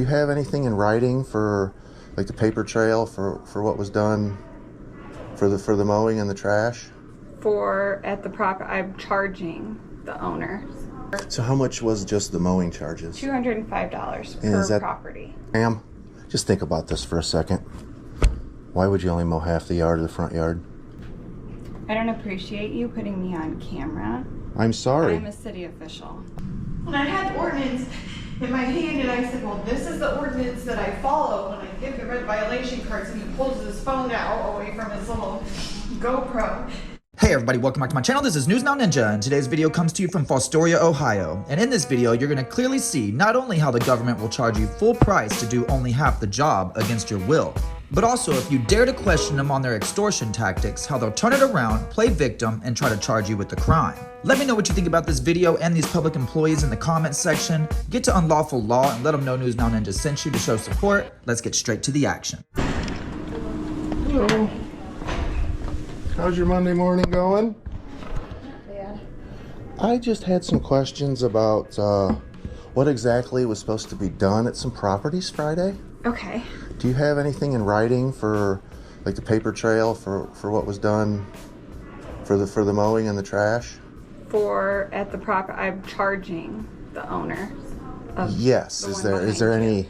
Do you have anything in writing for like the paper trail for what was done for the mowing and the trash? I'm charging the owner. So how much was just the mowing charges? $205 per property. Ma'am, just think about this for a second. Why would you only mow half the yard of the front yard? I don't appreciate you putting me on camera. I'm sorry. I'm a city official. And I had the ordinance in my hand and I said, well, this is the ordinance that I follow when I give the red violation cards, and he pulls his phone out away from his little GoPro. Hey everybody, welcome back to my channel. This is News Now Ninja, and today's video comes to you from Fostoria, Ohio. And in this video, you're going to clearly see not only how the government will charge you full price to do only half the job against your will, but also if you dare to question them on their extortion tactics, how they'll turn it around, play victim, and try to charge you with the crime. Let me know what you think about this video and these public employees in the comments section. Get to unlawful law and let them know News Now Ninja sent you to show support. Let's get straight to the action. Hello. How's your Monday morning going? Yeah. I just had some questions about what exactly was supposed to be done at some properties Friday. Okay. Do you have anything in writing for like the paper trail for what was done for the mowing and the trash? I'm charging the owner. Yes. Is there any?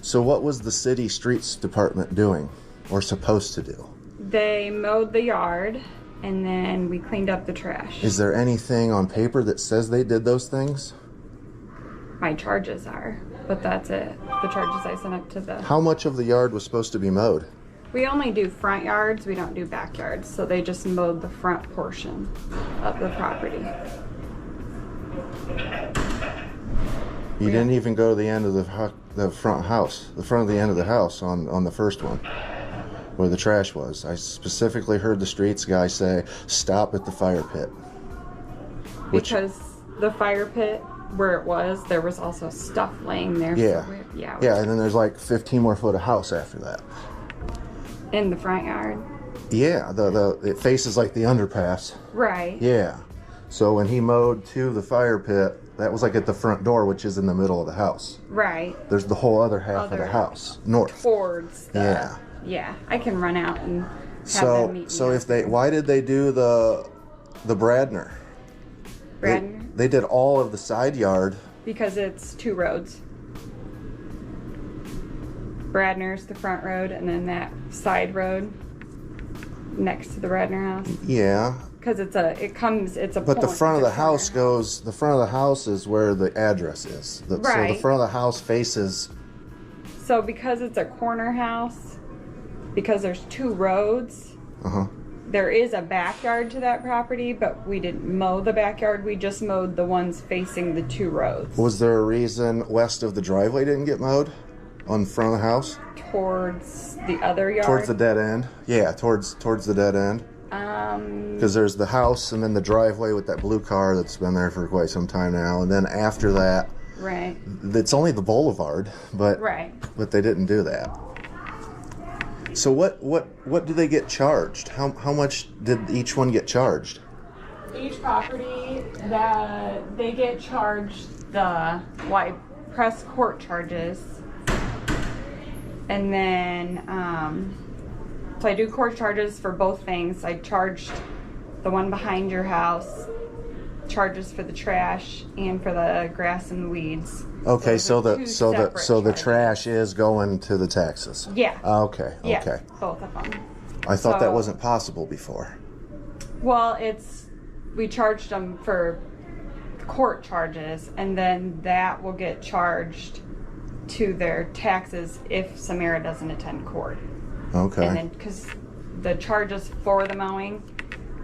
So what was the city streets department doing or supposed to do? They mowed the yard and then we cleaned up the trash. Is there anything on paper that says they did those things? My charges are, but that's it. The charges I sent up to the... How much of the yard was supposed to be mowed? We only do front yards, we don't do backyards, so they just mowed the front portion of the property. You didn't even go to the end of the front house, the front of the end of the house on the first one, where the trash was. I specifically heard the streets guy say, stop at the fire pit. Because the fire pit, where it was, there was also stuff laying there. Yeah. So yeah, and then there's like 15 more foot of house after that. In the front yard? Yeah, it faces like the underpass. Right. Yeah. So when he mowed to the fire pit, that was like at the front door, which is in the middle of the house. Right. There's the whole other half of the house, north. Towards the... Yeah. Yeah, I can run out and have them meet me. Why did they do the Bradner? Bradner? They did all of the side yard. Because it's two roads. Bradner's the front road, and then that side road next to the Bradner house. Yeah. Because it's a But the front of the house goes, the front of the house is where the address is. Right. So the front of the house faces. So because it's a corner house, because there's two roads, there is a backyard to that property, but we didn't mow the backyard. We just mowed the ones facing the two roads. Was there a reason west of the driveway didn't get mowed on front of the house? Towards the other yard? Towards the dead end? Yeah, towards the dead end. Because there's the house and then the driveway with that blue car that's been there for quite some time now. And then after that, right, it's only the boulevard, but right, but they didn't do that. So what do they get charged? How much did each one get charged? Each property that they get charged I press court charges, and then so I do court charges for both things. I charged the one behind your house, charges for the trash and for the grass and weeds. Okay, so the trash is going to the taxes. Yeah. Okay. Yeah, okay. both of them. I thought that wasn't possible before. Well, we charged them for court charges, and then that will get charged to their taxes if Samara doesn't attend court. Okay. And then because the charges for the mowing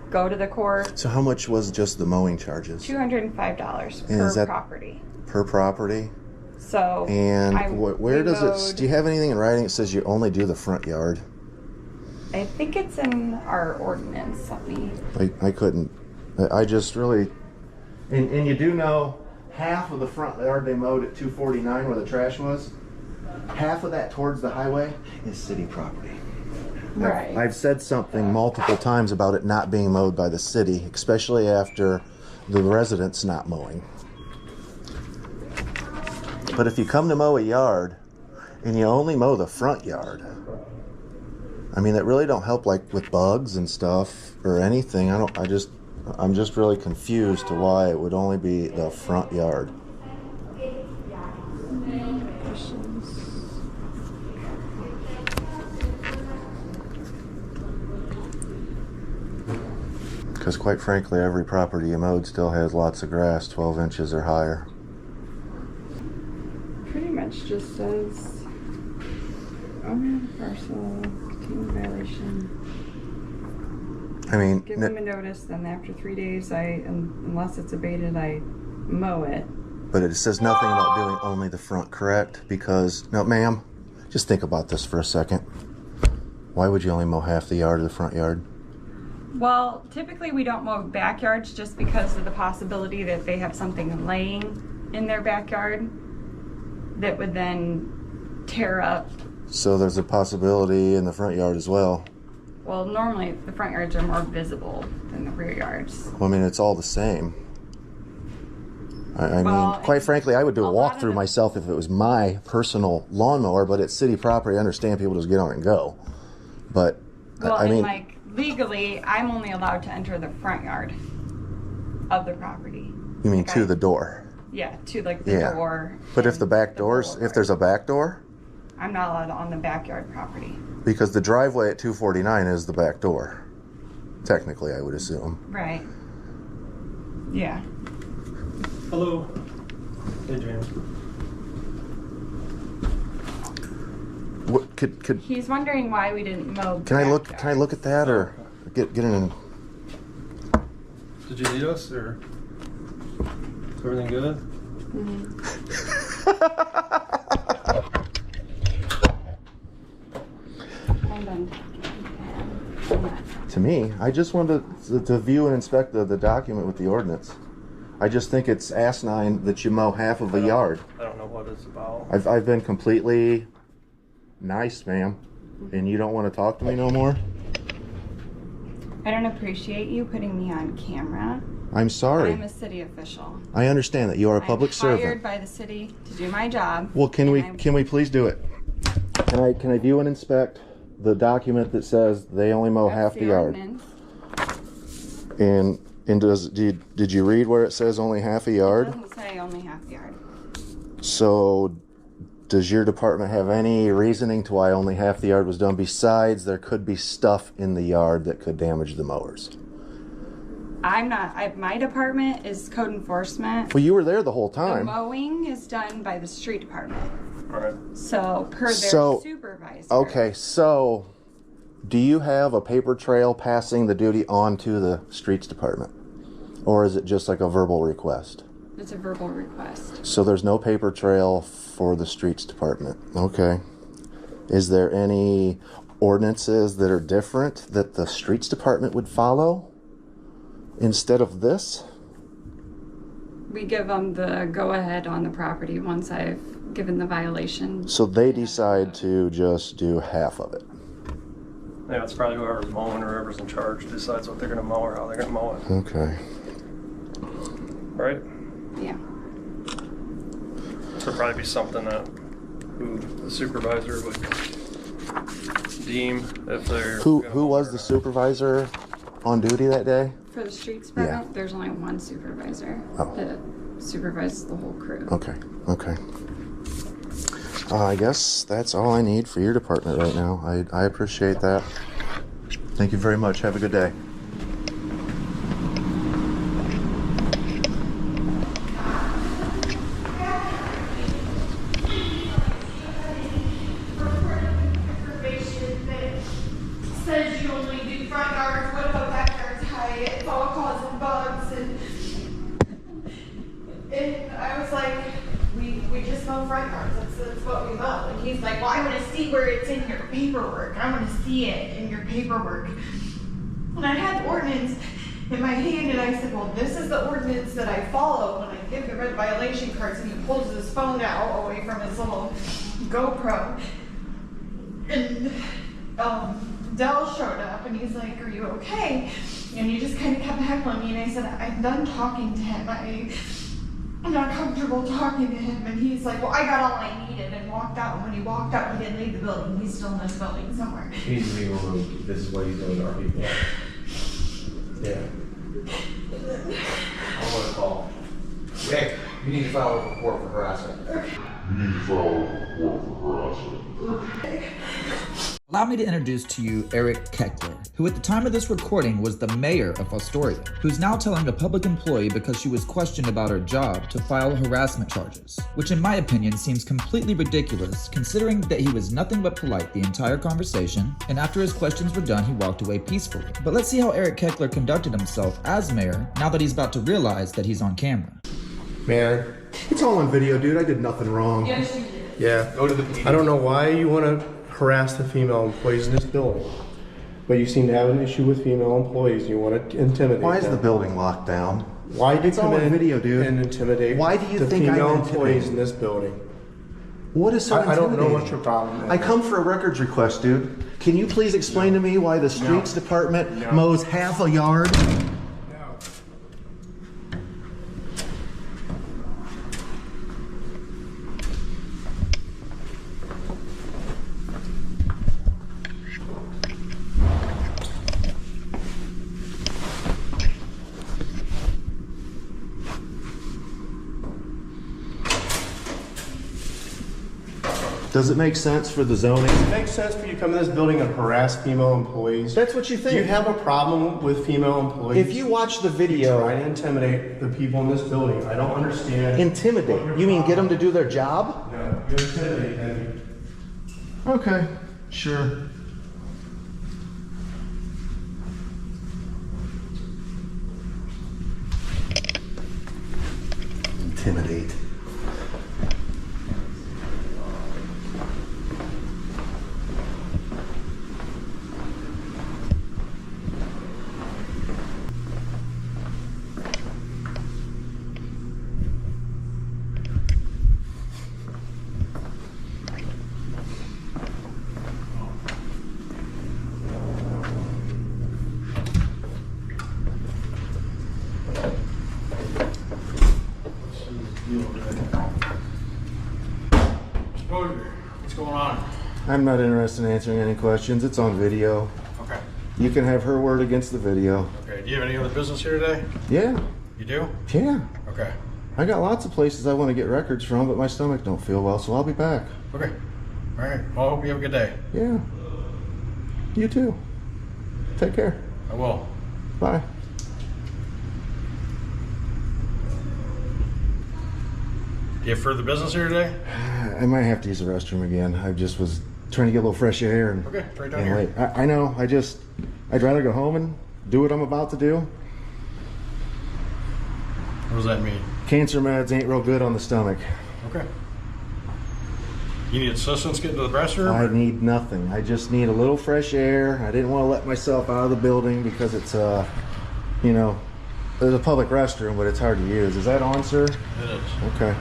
go to the court. So how much was just the mowing charges? $205 per property. Per property? So. And where does it? Do you have anything in writing that says you only do the front yard? I think it's in our ordinance. I couldn't. I just really. And you do know half of the front yard they mowed at 249 where the trash was. Half of that towards the highway is city property. Right. I've said something multiple times about it not being mowed by the city, especially after the residents not mowing. But if you come to mow a yard And you only mow the front yard. I mean, that really don't help like with bugs and stuff or anything. I'm just really confused to why it would only be the front yard. Because quite frankly, every property you mowed still has lots of grass 12 inches or higher. Pretty much just says owner of the parcel, continuing violation. I mean, Give them a notice, then after 3 days, unless it's abated, I mow it. but it says nothing about doing only the front, correct? Because, no, ma'am, just think about this for a second. Why would you only mow half the yard of the front yard? Well, typically we don't mow backyards just because of the possibility that they have something laying in their backyard that would then tear up. So there's a possibility in the front yard as well. Well, normally the front yards are more visible than the rear yards. Well, I mean, it's all the same. I Well, mean, quite frankly, I would do a a lot of walkthrough myself if it was my personal lawnmower, but it's city property. I understand people just get on and go. But, Well, I mean, like legally, I'm only allowed to enter the front yard of the property. you mean like to the door? Yeah, to like the Yeah. door. But if and the back doors, boulevard. if there's a back door, I'm not allowed on the backyard property. because the driveway at 249 is the back door. Technically, I would assume. Right. Yeah. Hello. Hey, James. What could He's wondering why we didn't mow. can I look at that or get in? Did you need us, or is everything good? I'm done. To me, I just wanted to view and inspect the document with the ordinance. I just think it's asinine that you mow half of a yard. I don't know what it's about. I've been completely nice, ma'am, and you don't want to talk to me no more? I don't appreciate you putting me on camera. I'm sorry. I'm a city official. I understand that you are a public I'm hired servant. by the city to do my job. Well, can and we please do it? Can I view and inspect the document that says they only mow That's half the yard? ordinance. And did you read where it says only half a It yard? doesn't say only half the yard. So does your department have any reasoning to why only half the yard was done, besides there could be stuff in the yard that could damage the mowers? My department is code enforcement. Well, you were there the whole The time. mowing is done by the street department. All right. So per their So, supervisor. Okay, so do you have a paper trail passing the duty on to the streets department? Or is it just like a verbal request? It's a verbal request. So there's no paper trail for the streets department. Okay. Is there any ordinances that are different that the streets department would follow instead of this? We give them the go-ahead on the property once I've given the violation. So they decide to just do half of it. Yeah, it's probably whoever's mowing or whoever's in charge decides what they're gonna mow or how they're gonna mow it. Okay. Right? Yeah. So it'd probably be something that who the supervisor would deem if they're. Who gonna mow was or the not. supervisor on duty that day? For the streets department, there's only one supervisor Oh. that supervises the whole crew. Okay. I guess that's all I need for your department right now. I appreciate that. Thank you very much. Have a good day. Says you only do front yards, what about backyards high? It's all causing bugs and I was like, we just mow front yards, that's what we mow. And he's like, well, I wanna see where it's in your paperwork. I wanna see it in your paperwork. And I had the ordinance in my hand and I said, well, this is the ordinance that I follow when I give the red violation cards. And he pulls his phone out away from his little GoPro. And Dell showed up and he's like, are you okay? And he just kind of kept heckling me and I said, I'm done talking to him. I'm not comfortable talking to him, and he's like, well, I got all I needed, and walked out. And when he walked out, he didn't leave the building. He's still in this building somewhere. He needs to be removed. This is what he's doing to our people. Yeah. I want to call. Rick, you need to file a report for harassment. Allow me to introduce to you Eric Keckler, who at the time of this recording was the mayor of Fostoria, who's now telling a public employee because she was questioned about her job to file harassment charges, which in my opinion seems completely ridiculous considering that he was nothing but polite the entire conversation, and after his questions were done he walked away peacefully. But let's see how Eric Keckler conducted himself as mayor now that he's about to realize that he's on camera. Man. It's all on video, dude. I did nothing wrong. Yes, you did. Yeah. Go to the. I don't know why you want to harass the female employees in this building, but you seem to have an issue with female employees. And you want to intimidate. Why is them. the building locked down? Why did you It's all come on in video, dude. and intimidate? Why do you the think I'm female intimidating? employees in this building? What is so I don't know intimidating? what your problem is. I come for a records request, dude. Can you please explain to me why the streets department mows half a yard? Does it make sense for the zoning? It makes sense for you to come in this building and harass female employees. That's what you think. Do you have a problem with female employees? If you watch the You video, try to intimidate the people in this building. I don't understand. intimidate. You mean get them to do their job? No, you intimidate them. Okay, sure. Intimidate. What's going on? I'm not interested in answering any questions. It's on video. Okay. You can have her word against the video. Okay. Do you have any other business here today? Yeah, You do? yeah. Okay. I got lots of places I want to get records from, but my stomach don't feel well, so I'll be back. Okay. All right. Well, I hope you have a good day. Yeah. You too. Take care. I will. Bye. Do you have further business here today? I might have to use the restroom again. I just was trying to get a little fresh air and, Okay. Right down and here. late. I know. I'd rather go home and do what I'm about to do. What does that mean? Cancer meds ain't real good on the stomach. Okay. You need assistance getting to the restroom? I need nothing. I just need a little fresh air. I didn't want to let myself out of the building because it's, you know, there's a public restroom, but it's hard to use. Is that on, sir? It is. Okay.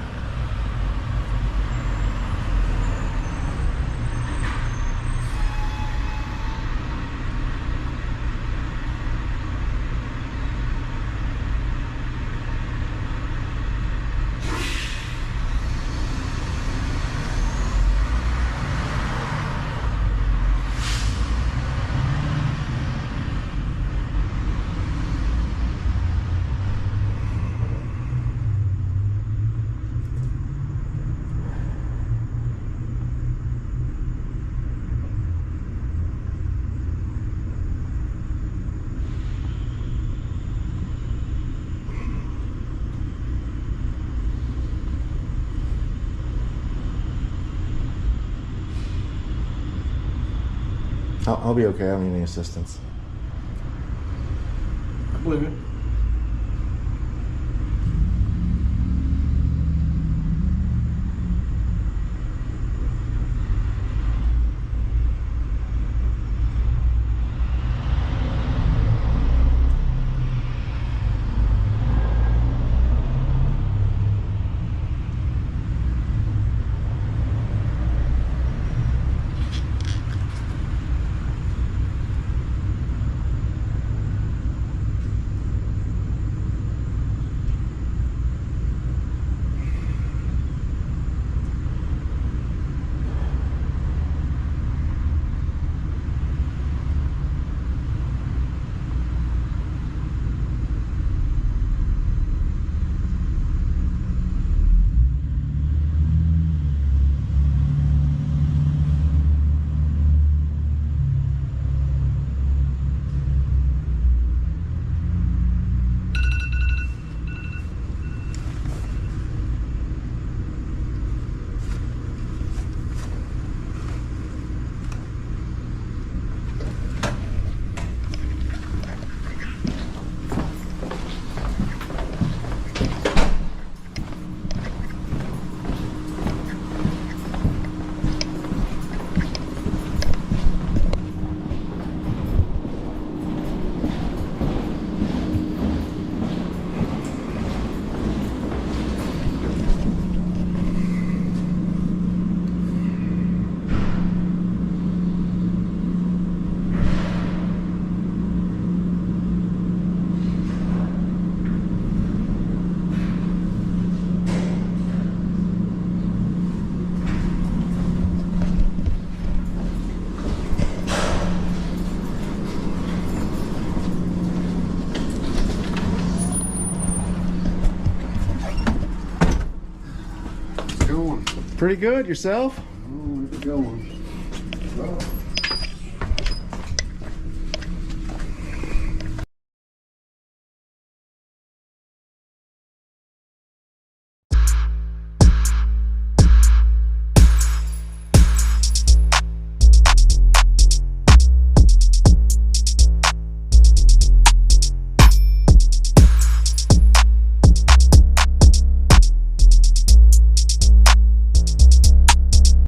I'll be okay. I don't need any assistance. I believe it. Pretty good. Yourself? Oh, where's it going? Well,